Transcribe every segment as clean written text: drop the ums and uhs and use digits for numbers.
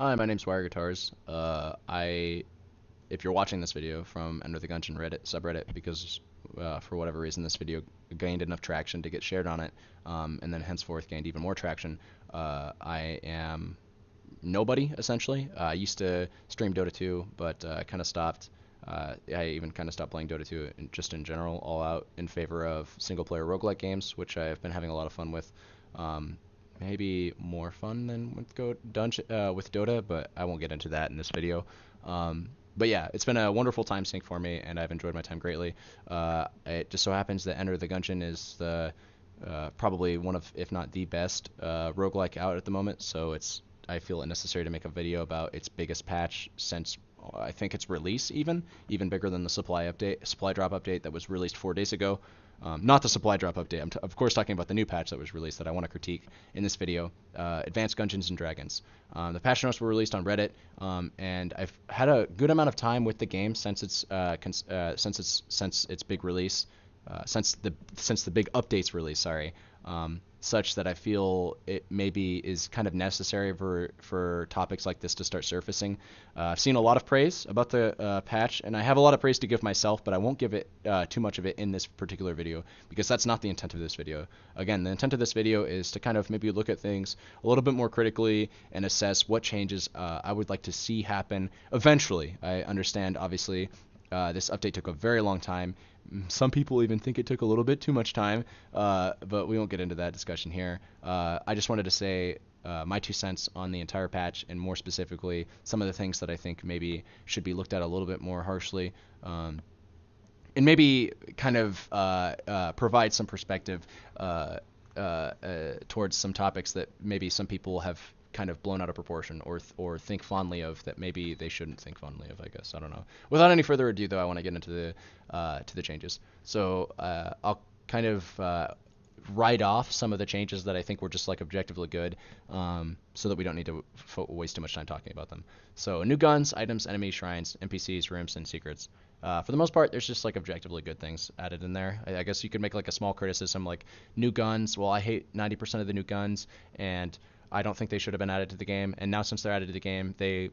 Hi, my name's Wire Guitars. If you're watching this video from Enter the Gungeon Reddit subreddit, because for whatever reason this video gained enough traction to get shared on it, and then henceforth gained even more traction, I am nobody essentially. I used to stream Dota 2, but I kind of stopped. I even kind of stopped playing Dota 2 just in general, all out in favor of single-player roguelike games, which I've been having a lot of fun with. Um, Maybe more fun than with Dota, but I won't get into that in this video. But yeah, it's been a wonderful time sync for me, and I've enjoyed my time greatly. It just so happens that Enter the Gungeon is probably one of, if not the best, roguelike out at the moment. So I feel it necessary to make a video about its biggest patch since I think its release, even bigger than the supply drop update that was released 4 days ago. Not the supply drop update. Of course talking about the new patch that was released that I want to critique in this video. Advanced Gungeons and Dragons. The patch notes were released on Reddit, and I've had a good amount of time with the game since its big release, since the big updates release. Sorry. Such that I feel it maybe is kind of necessary for topics like this to start surfacing. I've seen a lot of praise about the patch, and I have a lot of praise to give myself, but I won't give it too much of it in this particular video, because that's not the intent of this video. Again, the intent of this video is to kind of maybe look at things a little bit more critically and assess what changes I would like to see happen eventually. I understand, obviously, this update took a very long time. Some people even think it took a little bit too much time, but we won't get into that discussion here. I just wanted to say my 2 cents on the entire patch, and more specifically, some of the things that I think maybe should be looked at a little bit more harshly, and maybe kind of provide some perspective towards some topics that maybe some people have kind of blown out of proportion or think fondly of that maybe they shouldn't think fondly of, I guess. I don't know. Without any further ado, though, I want to get into the changes. So I'll kind of write off some of the changes that I think were just like objectively good, so that we don't need to waste too much time talking about them. So new guns, items, enemies, shrines, NPCs, rooms, and secrets. For the most part, there's just like objectively good things added in there. I guess you could make like a small criticism like new guns. Well, I hate 90% of the new guns, and I don't think they should have been added to the game. And now since they're added to the game, they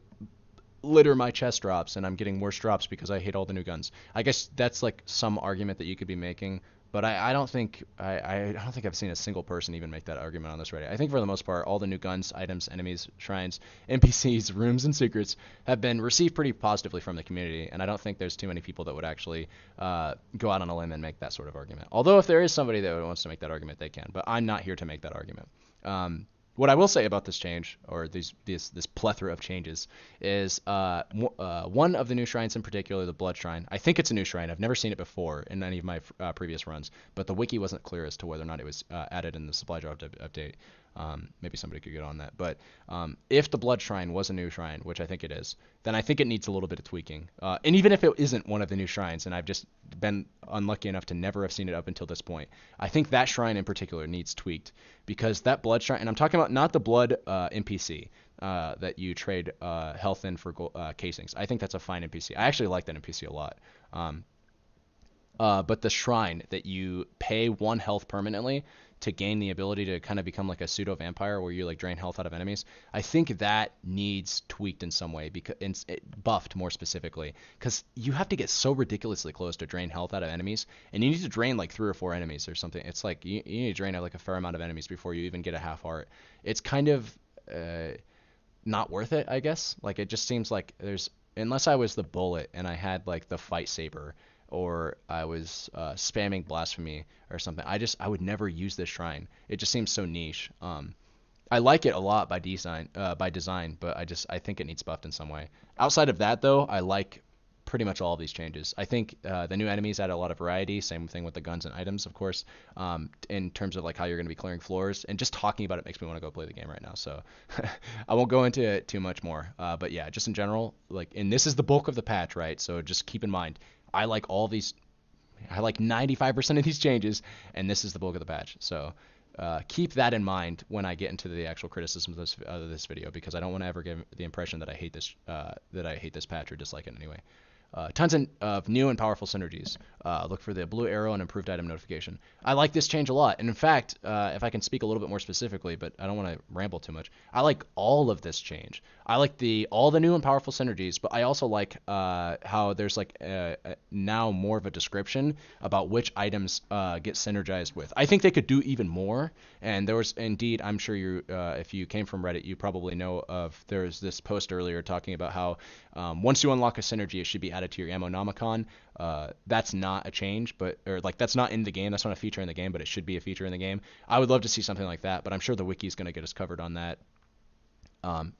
litter my chest drops, and I'm getting worse drops because I hate all the new guns. I guess that's like some argument that you could be making, but I don't think I don't think I've seen a single person even make that argument on this Reddit. I think for the most part, all the new guns, items, enemies, shrines, NPCs, rooms, and secrets have been received pretty positively from the community, and I don't think there's too many people that would actually go out on a limb and make that sort of argument. Although if there is somebody that wants to make that argument, they can, but I'm not here to make that argument. What I will say about this change, or this plethora of changes, is one of the new shrines in particular, the Blood Shrine. I think it's a new shrine. I've never seen it before in any of my previous runs, but the wiki wasn't clear as to whether or not it was added in the supply drop update. Maybe somebody could get on that. But if the Blood Shrine was a new shrine, which I think it is, then I think it needs a little bit of tweaking. And even if it isn't one of the new shrines, and I've just been unlucky enough to never have seen it up until this point, I think that shrine in particular needs tweaked, because that Blood Shrine, and I'm talking about not the Blood NPC that you trade health in for casings. I think that's a fine NPC. I actually like that NPC a lot. But the shrine that you pay 1 health permanently to gain the ability to kind of become like a pseudo vampire where you like drain health out of enemies, I think that needs tweaked in some way, because buffed more specifically, because you have to get so ridiculously close to drain health out of enemies, and you need to drain like 3 or 4 enemies or something. It's like you need to drain out like a fair amount of enemies before you even get a half heart. It's kind of not worth it, I guess. Like it just seems like unless I was the bullet and I had like the fight saber, or I was spamming blasphemy or something, I would never use this shrine. It just seems so niche. I like it a lot by design, but I think it needs buffed in some way. Outside of that, though, I like pretty much all of these changes. I think the new enemies add a lot of variety. Same thing with the guns and items, of course, in terms of like how you're going to be clearing floors. And just talking about it makes me want to go play the game right now. So I won't go into it too much more. But yeah, just in general, like, and this is the bulk of the patch, right? So just keep in mind, I like 95% of these changes, and this is the bulk of the patch. So keep that in mind when I get into the actual criticism of this video, because I don't want to ever give the impression that I hate this patch or dislike it in any way. Tons of new and powerful synergies. Look for the blue arrow and improved item notification. I like this change a lot. And in fact, if I can speak a little bit more specifically, but I don't want to ramble too much, I like all of this change. I like all the new and powerful synergies, but I also like how there's like now more of a description about which items get synergized with. I think they could do even more. And there was indeed, I'm sure if you came from Reddit, you probably know of. There's this post earlier talking about how once you unlock a synergy, it should be added to your ammo nomicon. That's not a change, that's not in the game. That's not a feature in the game, but it should be a feature in the game. I would love to see something like that, but I'm sure the wiki is going to get us covered on that.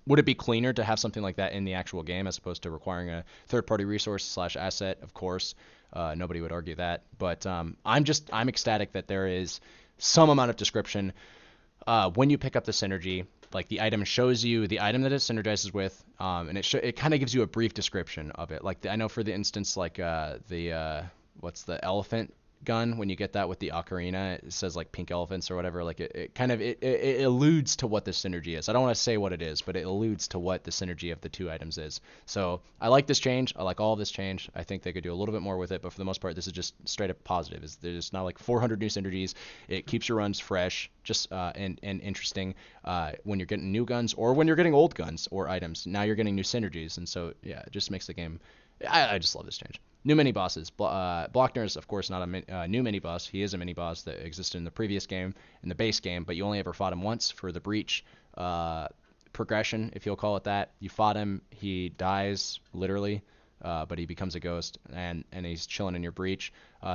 Would it be cleaner to have something like that in the actual game as opposed to requiring a third-party resource / asset? Of course, nobody would argue that. But I'm ecstatic that there is some amount of description when you pick up the synergy. Like the item shows you the item that it synergizes with, and it kind of gives you a brief description of it. Like I know for the instance, like what's the elephant gun, when you get that with the ocarina, it says like pink elephants or whatever. Like it kind of it alludes to what the synergy is. I don't want to say what it is, but it alludes to what the synergy of the two items is. So I like this change. I like all of this change. I think they could do a little bit more with it, but for the most part, this is just straight up positive. There's not like 400 new synergies. It keeps your runs fresh, just and interesting when you're getting new guns or when you're getting old guns or items. Now you're getting new synergies, and so yeah, it just makes the game. I just love this change. New mini bosses. Blockner is of course not a new mini boss. He is a mini boss that existed in the previous game, in the base game, but you only ever fought him once for the breach progression, if you'll call it that. You fought him, he dies literally, but he becomes a ghost, and he's chilling in your breach.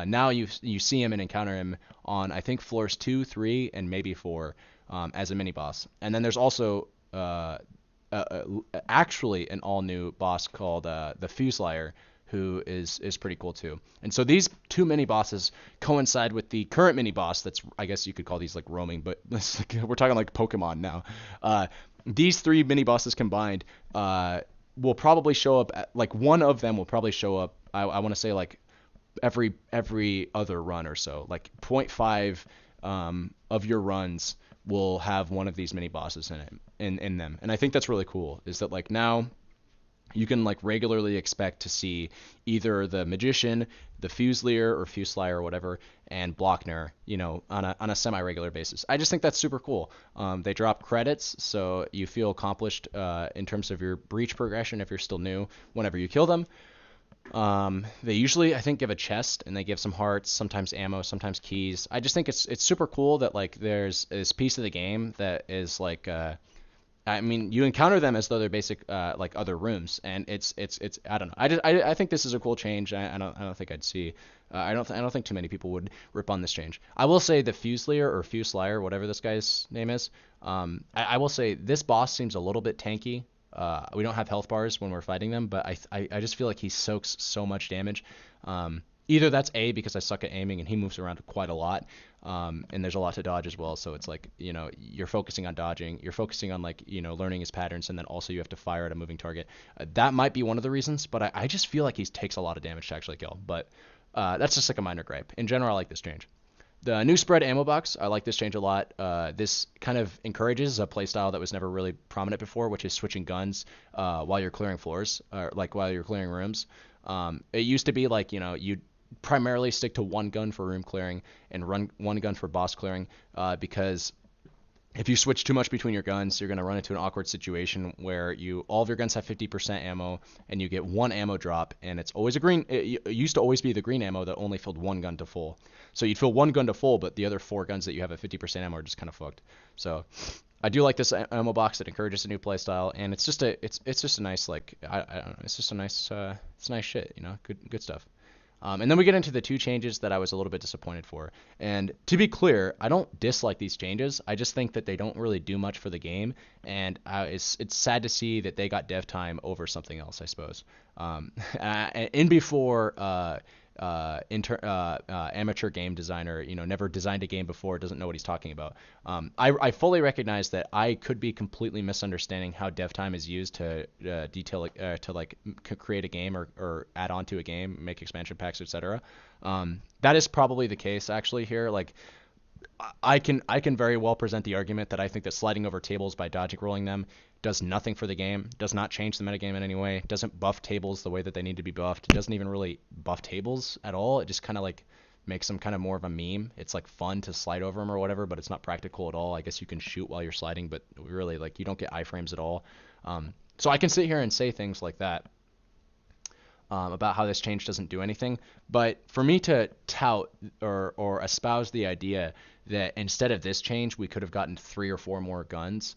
Now you see him and encounter him on I think floors 2, 3, and maybe 4 as a mini boss. And then there's also actually an all new boss called the Fuselier, who is pretty cool too. And so these two mini bosses coincide with the current mini boss that's, I guess you could call these like roaming, but we're talking like Pokemon now. These three mini bosses combined will probably show up like one of them will probably show up, I want to say like every other run or so. Like 0.5 of your runs will have one of these mini bosses in them. And I think that's really cool, is that like now you can like regularly expect to see either the Magician, the Fuselier or Fuselier or whatever, and Blockner, on a semi-regular basis. I just think that's super cool. They drop credits, so you feel accomplished in terms of your breach progression if you're still new whenever you kill them. They usually, I think, give a chest, and they give some hearts, sometimes ammo, sometimes keys. I just think it's super cool that like there's this piece of the game that is like I mean, you encounter them as though they're basic like other rooms, and it's I don't know. I think this is a cool change. I don't think I'd see. I don't think too many people would rip on this change. I will say the Fuselier or Fuselier, whatever this guy's name is. I will say this boss seems a little bit tanky. We don't have health bars when we're fighting them, but I just feel like he soaks so much damage. Either that's A, because I suck at aiming and he moves around quite a lot, and there's a lot to dodge as well, so it's like, you're focusing on dodging, you're focusing on like, learning his patterns, and then also you have to fire at a moving target. That might be one of the reasons, but I just feel like he takes a lot of damage to actually kill, but that's just like a minor gripe. In general, I like this change. The new spread ammo box, I like this change a lot. This kind of encourages a playstyle that was never really prominent before, which is switching guns while you're clearing floors, or like while you're clearing rooms. It used to be like, you'd primarily stick to one gun for room clearing and run one gun for boss clearing, because if you switch too much between your guns, you're going to run into an awkward situation where all of your guns have 50% ammo and you get one ammo drop, and it's always it used to always be the green ammo that only filled one gun to full. So you'd fill one gun to full, but the other 4 guns that you have at 50% ammo are just kind of fucked. So I do like this ammo box that encourages a new playstyle, and it's just a nice, like, I don't know, it's just a nice, it's nice shit, good stuff. And then we get into the 2 changes that I was a little bit disappointed for. And to be clear, I don't dislike these changes. I just think that they don't really do much for the game. And it's sad to see that they got dev time over something else, I suppose. Amateur game designer, never designed a game before, doesn't know what he's talking about. I fully recognize that I could be completely misunderstanding how dev time is used to create a game or add on to a game, make expansion packs, etc. That is probably the case actually here. Like, I can very well present the argument that I think that sliding over tables by dodging rolling them does nothing for the game, does not change the metagame in any way, doesn't buff tables the way that they need to be buffed, doesn't even really buff tables at all. It just kind of like makes them kind of more of a meme. It's like fun to slide over them or whatever, but it's not practical at all. I guess you can shoot while you're sliding, but really like you don't get iframes at all. So I can sit here and say things like that about how this change doesn't do anything. But for me to tout or espouse the idea that instead of this change, we could have gotten 3 or 4 more guns,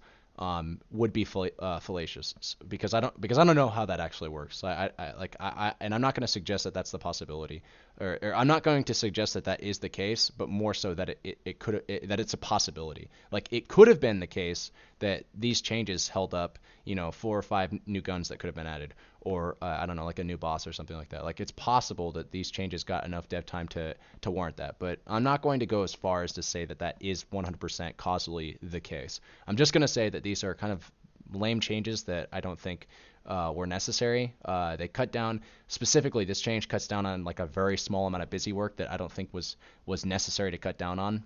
would be fallacious because I don't know how that actually works. And I'm not going to suggest that that's the possibility, or I'm not going to suggest that that is the case, but more so that that it's a possibility. Like it could have been the case that these changes held up, 4 or 5 new guns that could have been added, or I don't know, like a new boss or something like that. Like it's possible that these changes got enough dev time to warrant that, but I'm not going to go as far as to say that that is 100% causally the case. I'm just going to say that these are kind of lame changes that I don't think were necessary. They cut down, specifically this change cuts down on like a very small amount of busy work that I don't think was necessary to cut down on.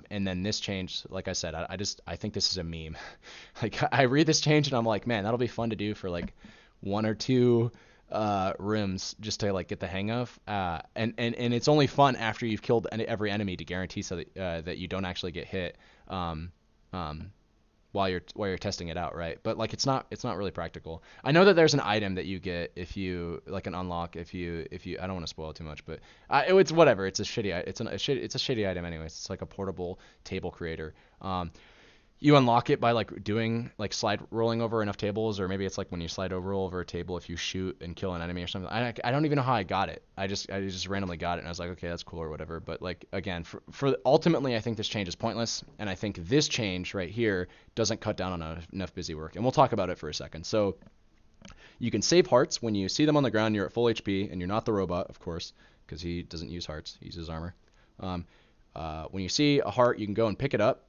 And then this change, like I said, I think this is a meme. Like I read this change and I'm like, man, that'll be fun to do for like 1 or 2 rooms just to like get the hang of. And it's only fun after you've killed every enemy to guarantee so that you don't actually get hit while you're testing it out, right? But like it's not really practical. I know that there's an item that you get if you like an unlock if you I don't want to spoil it too much, but it's whatever. It's a shitty item anyways. It's like a portable table creator. You unlock it by like doing like slide rolling over enough tables, or maybe it's like when you slide over a table if you shoot and kill an enemy or something. I don't even know how I got it. I just randomly got it and I was like, okay, that's cool or whatever. But like again, for ultimately I think this change is pointless, and I think this change right here doesn't cut down on enough busy work. And we'll talk about it for a second. So you can save hearts when you see them on the ground. You're at full HP and you're not the robot, of course, because he doesn't use hearts. He uses armor. When you see a heart, you can go and pick it up.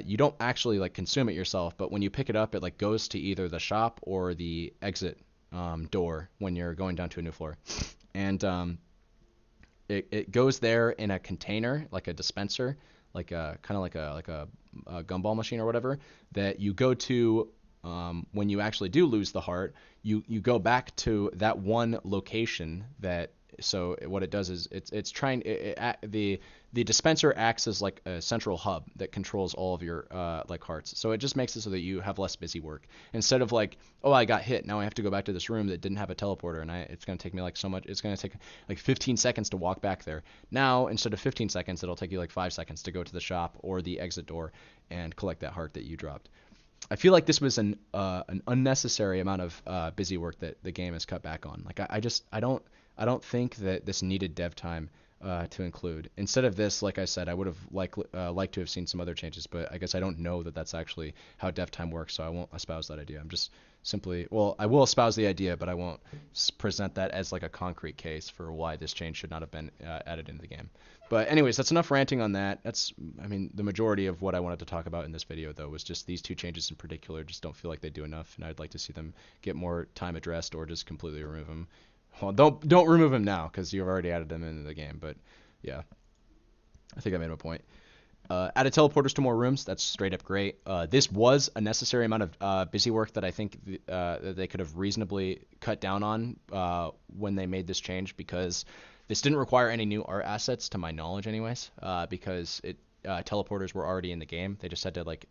You don't actually like consume it yourself, but when you pick it up, it like goes to either the shop or the exit door when you're going down to a new floor, and it goes there in a container, like a dispenser, like a kind of like a gumball machine or whatever that you go to. When you actually do lose the heart, you go back to that one location that. So what it does is it's trying the dispenser acts as like a central hub that controls all of your like hearts. So it just makes it so that you have less busy work instead of like, oh, I got hit, now I have to go back to this room that didn't have a teleporter, and it's going to take me like so much. It's going to take like 15 seconds to walk back there. Now instead of 15 seconds, it'll take you like 5 seconds to go to the shop or the exit door and collect that heart that you dropped. I feel like this was an unnecessary amount of busy work that the game has cut back on. Like I don't think that this needed dev time to include. Instead of this, like I said, I would have liked to have seen some other changes, but I guess I don't know that that's actually how dev time works, so I won't espouse that idea. I'm just simply, well, I will espouse the idea, but I won't present that as like a concrete case for why this change should not have been added into the game. But anyways, that's enough ranting on that. I mean, the majority of what I wanted to talk about in this video, though, was just these 2 changes in particular just don't feel like they do enough, and I'd like to see them get more time addressed or just completely remove them. Well, don't remove him now because you've already added them into the game. But yeah, I think I made my point. Added teleporters to more rooms. That's straight up great. This was a necessary amount of busy work that I think that they could have reasonably cut down on when they made this change, because this didn't require any new art assets to my knowledge, anyways. Because teleporters were already in the game. They just had to like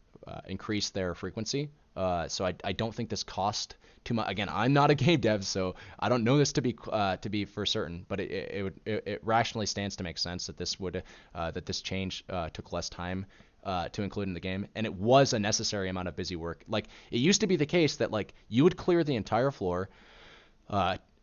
increase their frequency. So I don't think this cost too much. Again, I'm not a game dev, so I don't know this to be for certain. But it rationally stands to make sense that this change took less time to include in the game, and it was a necessary amount of busy work. Like it used to be the case that like you would clear the entire floor,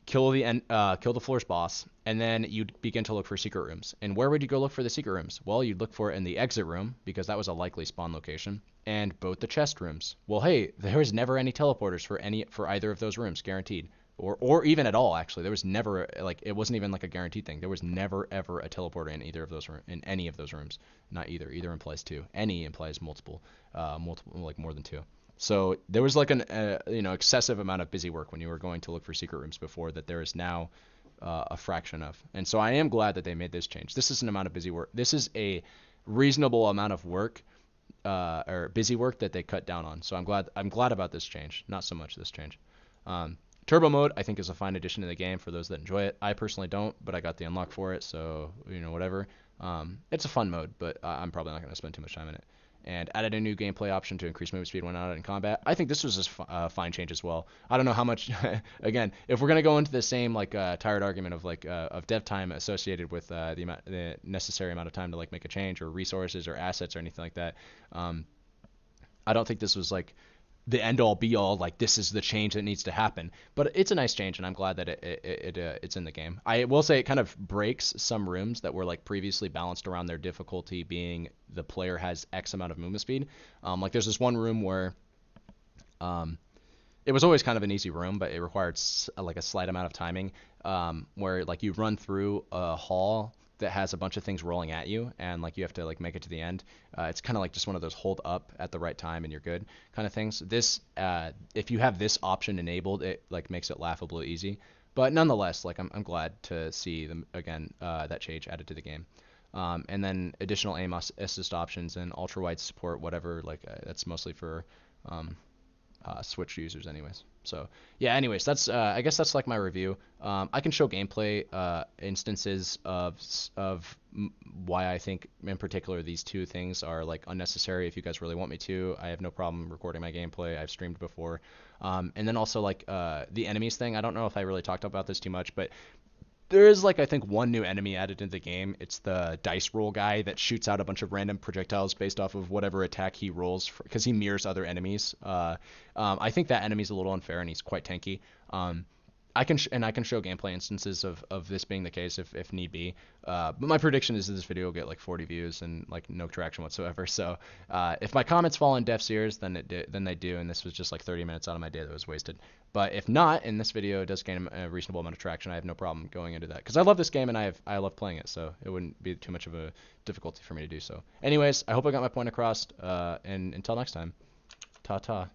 kill the floor's boss, and then you'd begin to look for secret rooms. And where would you go look for the secret rooms? Well, you'd look for it in the exit room, because that was a likely spawn location, and both the chest rooms. Well, hey, there was never any teleporters for either of those rooms, guaranteed. Or even at all, actually. There was never, like, it wasn't even like a guaranteed thing. There was never ever a teleporter in any of those rooms. Not either. Either implies 2. Any implies multiple, like more than 2. So there was like an excessive amount of busy work when you were going to look for secret rooms before that there is now a fraction of. And so I am glad that they made this change. This is an amount of busy work. This is a reasonable amount of work or busy work that they cut down on. So I'm glad about this change. Not so much this change. Turbo mode I think is a fine addition to the game for those that enjoy it. I personally don't, but I got the unlock for it, so whatever. It's a fun mode, but I'm probably not going to spend too much time in it. And added a new gameplay option to increase movement speed when out in combat. I think this was a fine change as well. I don't know how much. Again, if we're gonna go into the same like tired argument of like of dev time associated with the necessary amount of time to like make a change or resources or assets or anything like that, I don't think this was like the end all be all, like this is the change that needs to happen. But it's a nice change, and I'm glad that it's in the game. I will say it kind of breaks some rooms that were like previously balanced around their difficulty being the player has X amount of movement speed. Like there's this one room where it was always kind of an easy room, but it required like a slight amount of timing, where like you run through a hall that has a bunch of things rolling at you, and like you have to like make it to the end. It's kind of like just one of those hold up at the right time and you're good kind of things. This if you have this option enabled, it like makes it laughably easy. But nonetheless, like I'm glad to see them again, that change added to the game. And then additional aim assist options and ultra wide support, whatever. Like that's mostly for Switch users anyways. So yeah, anyways, that's I guess that's like my review. I can show gameplay instances of why I think in particular these two things are like unnecessary. If you guys really want me to, I have no problem recording my gameplay. I've streamed before. And then also like the enemies thing. I don't know if I really talked about this too much, but there is like I think one new enemy added into the game. It's the dice roll guy that shoots out a bunch of random projectiles based off of whatever attack he rolls because he mirrors other enemies. I think that enemy's a little unfair and he's quite tanky. I can show gameplay instances of this being the case if need be. But my prediction is that this video will get like 40 views and like no traction whatsoever. So if my comments fall in deaf ears, then they do, and this was just like 30 minutes out of my day that was wasted. But if not, and this video does gain a reasonable amount of traction, I have no problem going into that because I love this game and I love playing it, so it wouldn't be too much of a difficulty for me to do so. Anyways, I hope I got my point across. And until next time, ta ta.